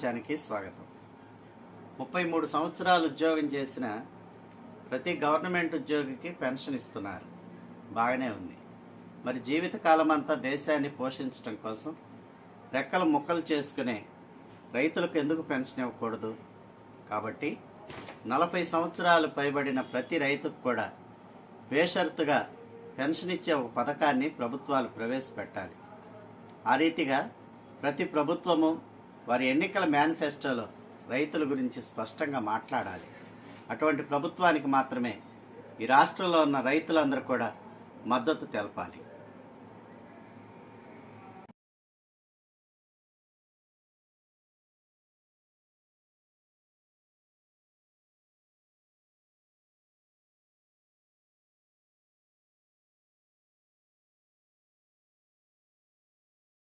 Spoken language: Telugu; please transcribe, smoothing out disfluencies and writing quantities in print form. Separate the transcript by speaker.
Speaker 1: ప్రపంచానికి స్వాగతం. 33 సంవత్సరాలు ఉద్యోగం చేసిన ప్రతి గవర్నమెంట్ ఉద్యోగికి పెన్షన్ ఇస్తున్నారు. బాగానే ఉంది. మరి జీవితకాలం అంతా దేశాన్ని పోషించడం కోసం రెక్కలు ముక్కలు చేసుకునే రైతులకు ఎందుకు పెన్షన్ ఇవ్వకూడదు? కాబట్టి 40 సంవత్సరాలు పైబడిన ప్రతి రైతుకు కూడా బేషరతుగా పెన్షన్ ఇచ్చే ఒక పథకాన్ని ప్రభుత్వాలు ప్రవేశపెట్టాలి. ఆ రీతిగా ప్రతి ప్రభుత్వము వారి ఎన్నికల మేనిఫెస్టోలో రైతుల గురించి స్పష్టంగా మాట్లాడాలి. అటువంటి ప్రభుత్వానికి మాత్రమే ఈ రాష్ట్రంలో ఉన్న రైతులందరూ కూడా మద్దతు తెలపాలి.